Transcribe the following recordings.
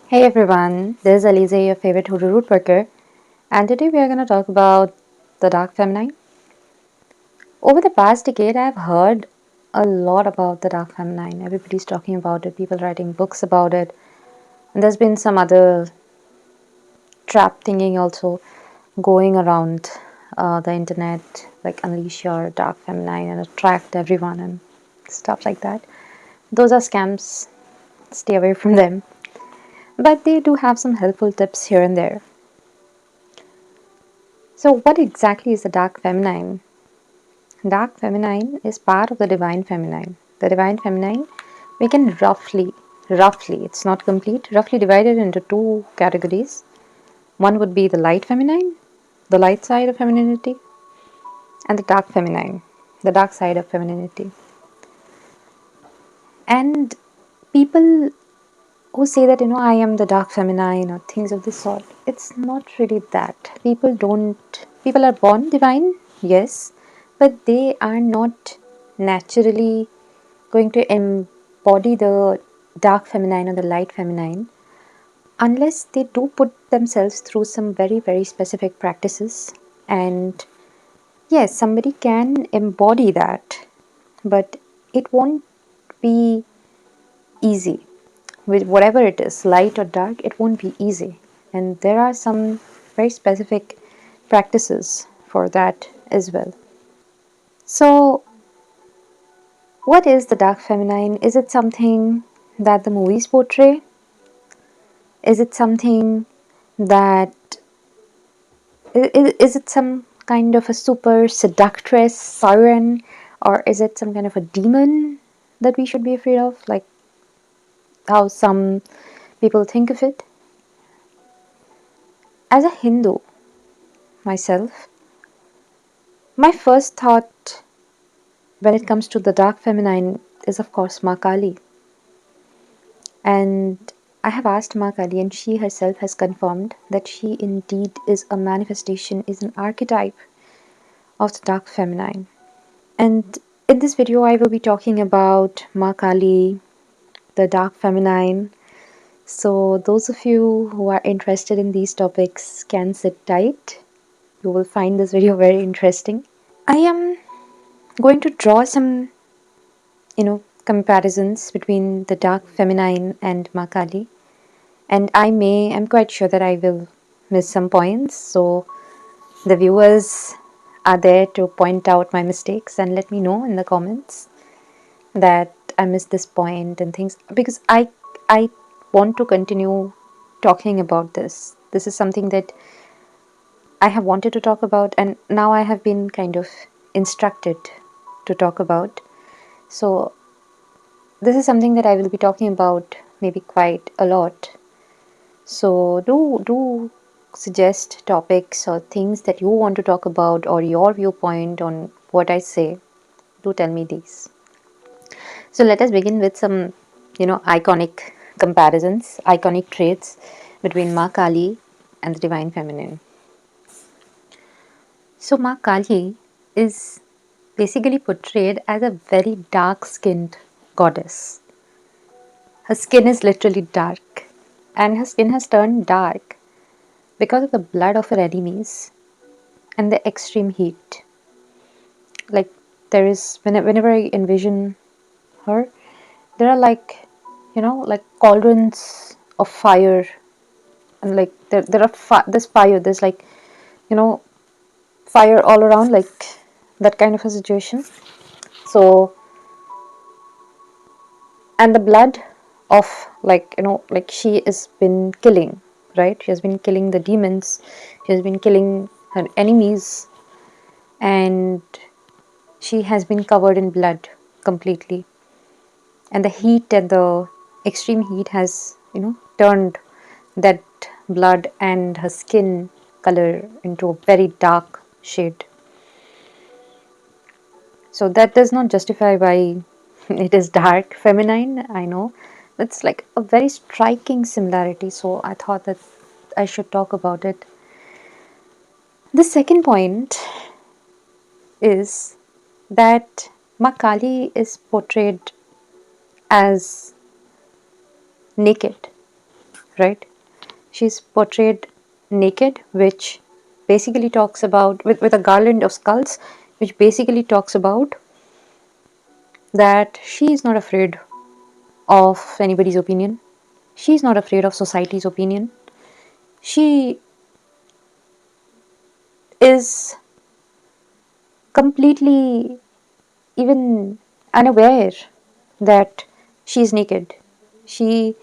Hey everyone, this is Alize, your favorite Hoodoo root worker, and today we are going to talk about the dark feminine. Over the past decade, I've heard a lot about the dark feminine. Everybody's talking about it, people writing books about it, and there's been some other trap thinking also going around the internet, like unleash your dark feminine and attract everyone and stuff like that. Those are scams, stay away from them. But they do have some helpful tips here and there. So, what exactly is the dark feminine? Dark feminine is part of the divine feminine. The divine feminine, we can roughly, it's not complete, roughly divided into two categories. One would be the light feminine, the light side of femininity, and the dark feminine, the dark side of femininity. And people who say that, I am the dark feminine or things of this sort, it's not really that. People are born divine, yes, but they are not naturally going to embody the dark feminine or the light feminine unless they do put themselves through some very, very specific practices. And yes, somebody can embody that, but it won't be easy. With whatever it is, light or dark, it won't be easy. And there are some very specific practices for that as well. So, what is the dark feminine? Is it something that the movies portray? Is it something that is it some kind of a super seductress siren, or is it some kind of a demon that we should be afraid of, like how some people think of it? As a Hindu myself, my first thought when it comes to the dark feminine is, of course, Ma Kali. And I have asked Ma Kali, and she herself has confirmed that she indeed is a manifestation, is an archetype of the dark feminine. And in this video, I will be talking about Ma Kali, the dark feminine. So, those of you who are interested in these topics can sit tight. You will find this video very interesting. I am going to draw some comparisons between the dark feminine and Ma Kali. And I'm quite sure that I will miss some points. So the viewers are there to point out my mistakes and let me know in the comments that I missed this point and things, because I want to continue talking about this. This is something that I have wanted to talk about, and now I have been kind of instructed to talk about. So this is something that I will be talking about maybe quite a lot. So do suggest topics or things that you want to talk about, or your viewpoint on what I say. Do tell me these. So let us begin with some, iconic comparisons, iconic traits between Ma Kali and the Divine Feminine. So Ma Kali is basically portrayed as a very dark-skinned goddess. Her skin is literally dark, and her skin has turned dark because of the blood of her enemies and the extreme heat. Like, there is, whenever I envision her, there are like, like cauldrons of fire, and like there are this fire, there's like, you know, fire all around, like that kind of a situation. So, and the blood of, like, like she has been killing, right? She has been killing the demons, she has been killing her enemies, and she has been covered in blood completely. And the heat and the extreme heat has, turned that blood and her skin color into a very dark shade. So that does not justify why it is dark feminine, I know. It's like a very striking similarity, so I thought that I should talk about it. The second point is that Ma Kali is portrayed as naked, right? She's portrayed naked, which basically talks about, with a garland of skulls, which basically talks about that she is not afraid of anybody's opinion. She's not afraid of society's opinion. She is completely even unaware that she's naked. She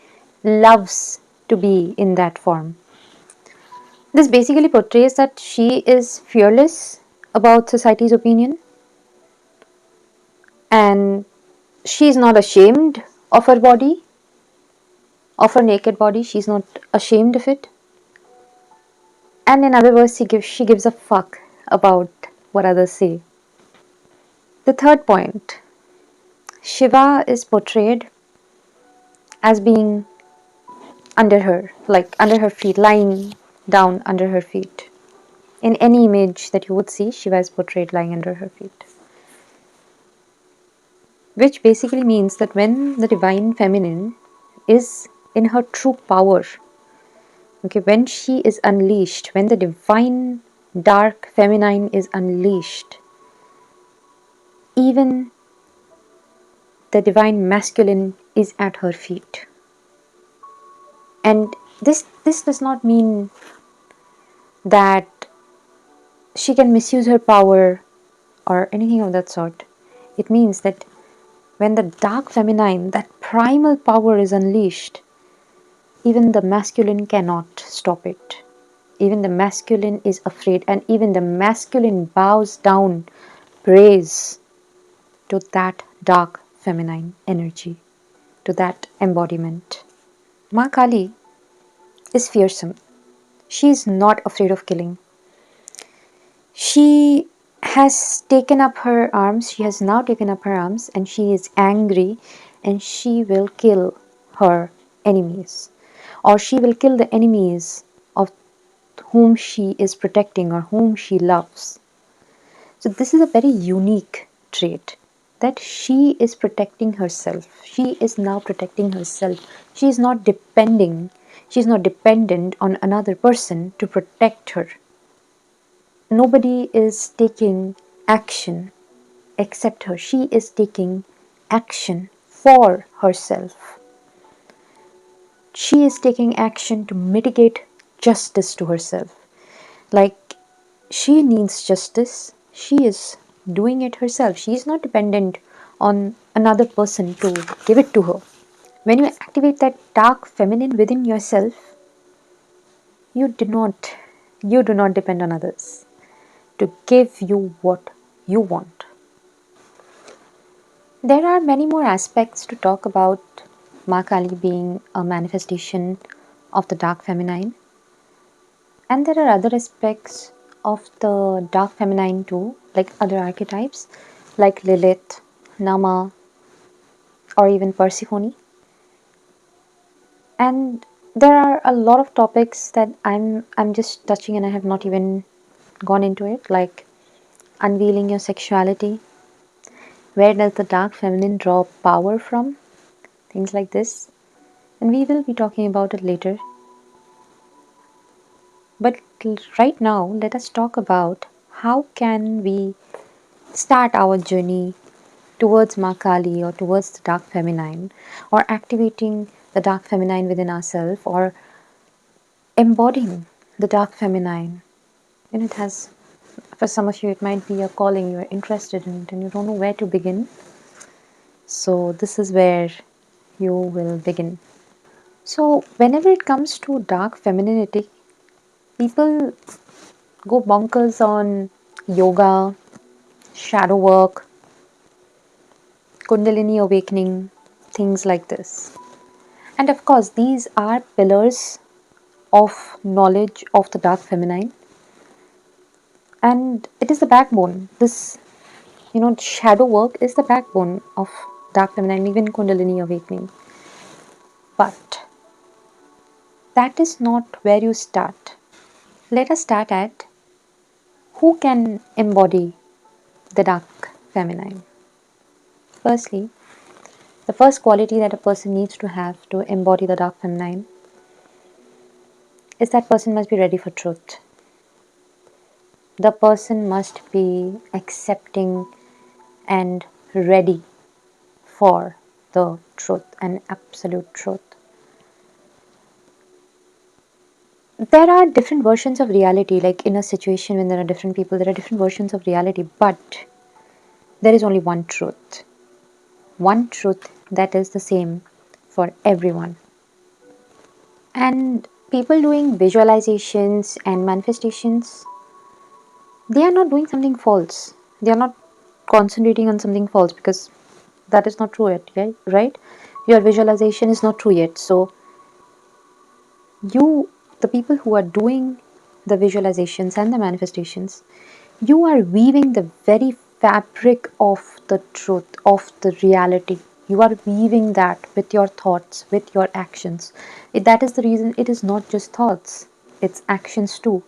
loves to be in that form. This basically portrays that she is fearless about society's opinion, and she's not ashamed of her body, of her naked body. She's not ashamed of it. And in other words, she gives a fuck about what others say. The third point, Shiva is portrayed as being under her, like under her feet, lying down under her feet. In any image that you would see, Shiva is portrayed lying under her feet. Which basically means that when the divine feminine is in her true power, okay, when she is unleashed, when the divine dark feminine is unleashed, even the divine masculine is at her feet. And this does not mean that she can misuse her power or anything of that sort. It means that when the dark feminine, that primal power is unleashed, even the masculine cannot stop it. Even the masculine is afraid, and even the masculine bows down, prays to that dark feminine energy, to that embodiment. Ma Kali is fearsome. She is not afraid of killing. She has taken up her arms, she has now taken up her arms, and she is angry, and she will kill her enemies, or she will kill the enemies of whom she is protecting or whom she loves. So, this is a very unique trait, that she is protecting herself. She is now protecting herself. She is not dependent on another person to protect her. Nobody is taking action except her. She is taking action for herself. She is taking action to mitigate justice to herself. Like, she needs justice, she is doing it herself. She is not dependent on another person to give it to her. When you activate that dark feminine within yourself, you do not you do not depend on others to give you what you want. There are many more aspects to talk about Ma Kali being a manifestation of the dark feminine, and there are other aspects of the dark feminine too, like other archetypes like Lilith, Nama, or even Persephone. And there are a lot of topics that I'm just touching and I have not even gone into it, like unveiling your sexuality. Where does the dark feminine draw power from? Things like this. And we will be talking about it later. But right now, let us talk about how can we start our journey towards Ma Kali or towards the dark feminine, or activating the dark feminine within ourselves, or embodying the dark feminine. And it has, for some of you, it might be a calling, you're interested in it and you don't know where to begin. So, this is where you will begin. So, whenever it comes to dark femininity, people go bonkers on yoga, shadow work, kundalini awakening, things like this. And of course, these are pillars of knowledge of the dark feminine, and it is the backbone. This, shadow work is the backbone of dark feminine, even kundalini awakening. But that is not where you start. Let us start at who can embody the dark feminine. Firstly, the first quality that a person needs to have to embody the dark feminine is that person must be ready for truth. The person must be accepting and ready for the truth and absolute truth. There are different versions of reality, like in a situation when there are different people, there are different versions of reality, but there is only one truth. One truth that is the same for everyone. And people doing visualizations and manifestations, they are not doing something false. They are not concentrating on something false because that is not true yet, right? Your visualization is not true yet. So you, the people who are doing the visualizations and the manifestations, you are weaving the very fabric of the truth, of the reality. You are weaving that with your thoughts, with your actions. That is the reason it is not just thoughts, it's actions too.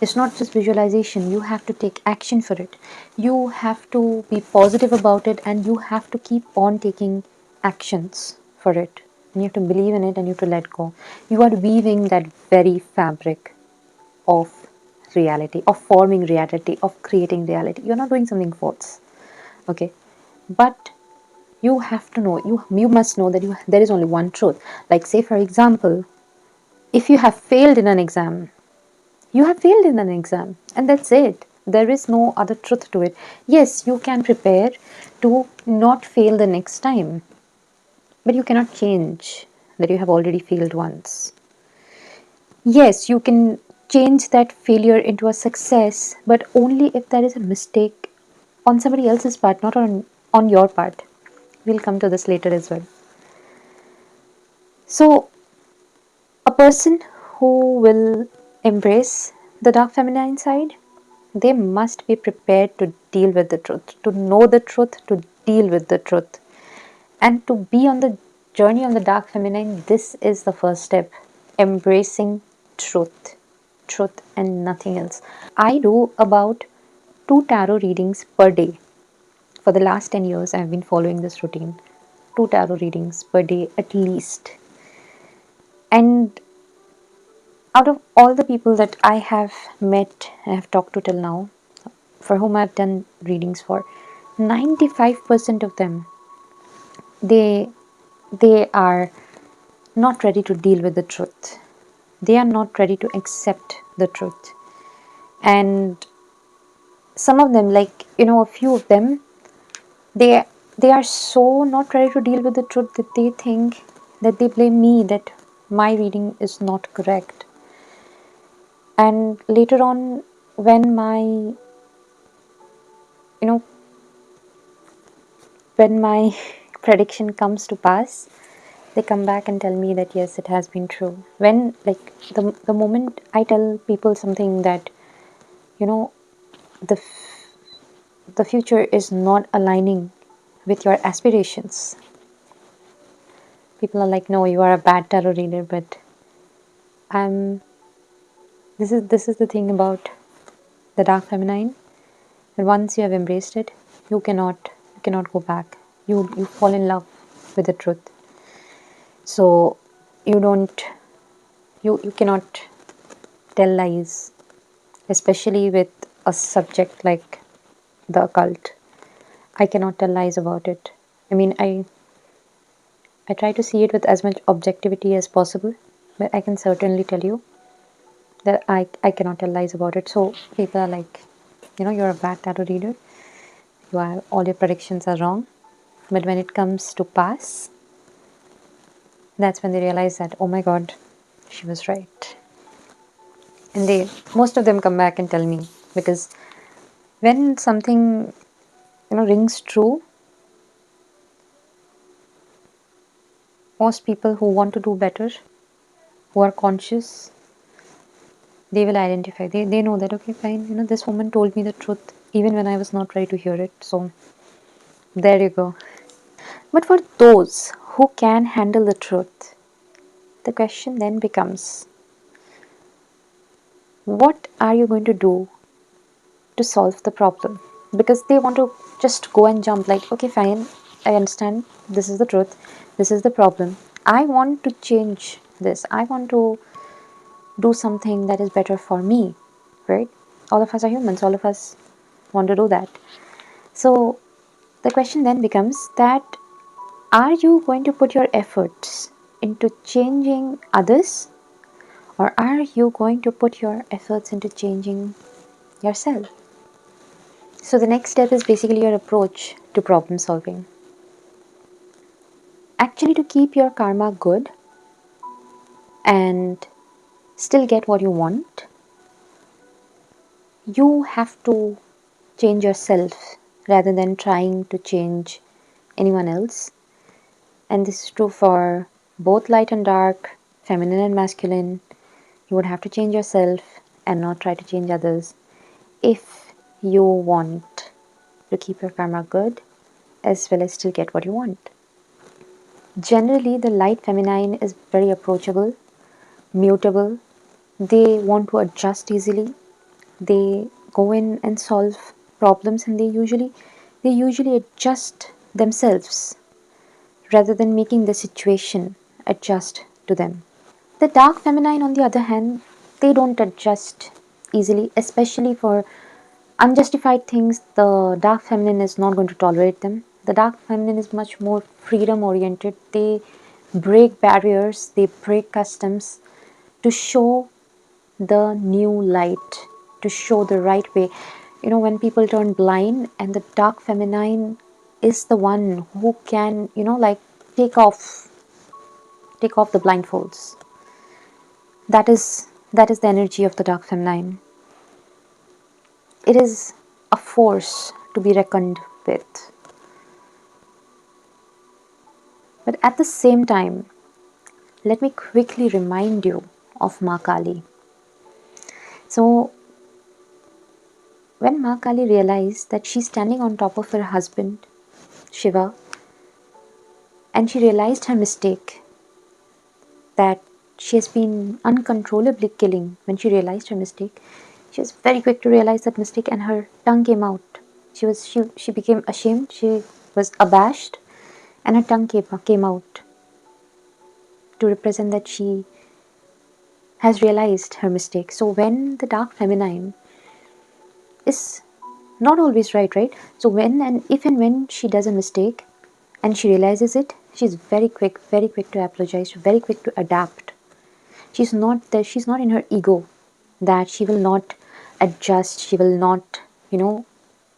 It's not just visualization, you have to take action for it. You have to be positive about it, and you have to keep on taking actions for it. And you have to believe in it, and you have to let go. You are weaving that very fabric of reality, of forming reality, of creating reality. You're not doing something false. Okay. But you have to know, you must know that there is only one truth. Like, say for example, if you have failed in an exam, you have failed in an exam, and that's it. There is no other truth to it. Yes, you can prepare to not fail the next time, but you cannot change that you have already failed once. Yes, you can change that failure into a success, but only if there is a mistake on somebody else's part, not on your part. We'll come to this later as well. So, a person who will embrace the dark feminine side, they must be prepared to deal with the truth, to know the truth, to deal with the truth. And to be on the journey on the dark feminine, this is the first step, embracing truth. Truth and nothing else. I do about 2 tarot readings per day. For the last 10 years, I've been following this routine. 2 tarot readings per day at least. And out of all the people that I have met, I have talked to till now, for whom I've done readings for, 95% of them, they they are not ready to deal with the truth. They are not ready to accept the truth. And some of them, like, a few of them, they they are so not ready to deal with the truth that they think, that they blame me, that my reading is not correct. And later on, when you know my prediction comes to pass, they come back and tell me that yes, it has been true. When, like, the moment I tell people something that, you know the the future is not aligning with your aspirations, people are like, no, you are a bad tarot reader. But I'm this is the thing about the dark feminine, that once you have embraced it, you cannot go back. You fall in love with the truth. So you don't you cannot tell lies, especially with a subject like the occult. I cannot tell lies about it. I mean, I try to see it with as much objectivity as possible, but I can certainly tell you that I cannot tell lies about it. So people are like, you're a bad tarot reader. All your predictions are wrong. But when it comes to pass, that's when they realize that, oh my god, she was right. And most of them come back and tell me, because when something rings true, most people who want to do better, who are conscious, they will identify. They know that, okay, fine, this woman told me the truth even when I was not ready to hear it. So there you go. But for those who can handle the truth, the question then becomes, what are you going to do to solve the problem? Because they want to just go and jump, like, okay, fine, I understand, this is the truth, this is the problem. I want to change this. I want to do something that is better for me, right? All of us are humans, all of us want to do that. So the question then becomes that, are you going to put your efforts into changing others, or are you going to put your efforts into changing yourself? So the next step is basically your approach to problem solving. Actually, to keep your karma good and still get what you want, you have to change yourself rather than trying to change anyone else. And this is true for both light and dark, feminine and masculine. You would have to change yourself and not try to change others if you want to keep your karma good as well as still get what you want. Generally, the light feminine is very approachable, mutable. They want to adjust easily. They go in and solve problems, and they usually adjust themselves rather than making the situation adjust to them. The dark feminine, on the other hand, they don't adjust easily, especially for unjustified things. The dark feminine is not going to tolerate them. The dark feminine is much more freedom oriented. They break barriers, they break customs to show the new light, to show the right way. When people turn blind, and the dark feminine is the one who can, like take off the blindfolds. That is the energy of the dark feminine. It is a force to be reckoned with. But at the same time, let me quickly remind you of Ma Kali. So, when Ma Kali realized that she's standing on top of her husband, Shiva, and she realized her mistake, that she has been uncontrollably killing, when she realized her mistake, she was very quick to realize that mistake and her tongue came out. She became ashamed, she was abashed, and her tongue came out to represent that she has realized her mistake. So when the dark feminine is not always right? So when and if and when she does a mistake and she realizes it, she's very quick to apologize, very quick to adapt. She's not in her ego that she will not adjust, she will not,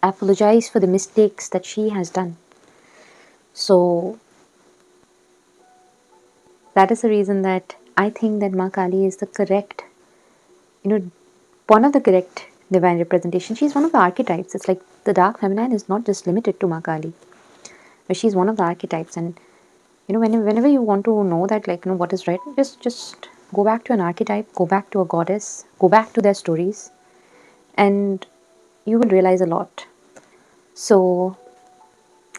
apologize for the mistakes that she has done. So that is the reason that I think that Ma Kali is the correct, you know, one of the correct divine representation. She's one of the archetypes. It's like the dark feminine is not just limited to Ma Kali, but she's one of the archetypes. And whenever you want to know that, like, what is right, just go back to an archetype, go back to a goddess, go back to their stories, and you will realize a lot. So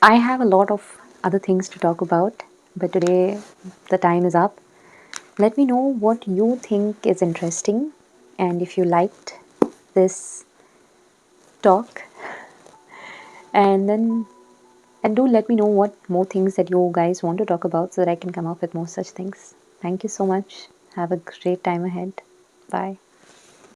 I have a lot of other things to talk about, but today the time is up. Let me know what you think is interesting, and if you liked this talk, and do let me know what more things that you guys want to talk about so that I can come up with more such things. Thank you so much. Have a great time ahead. Bye.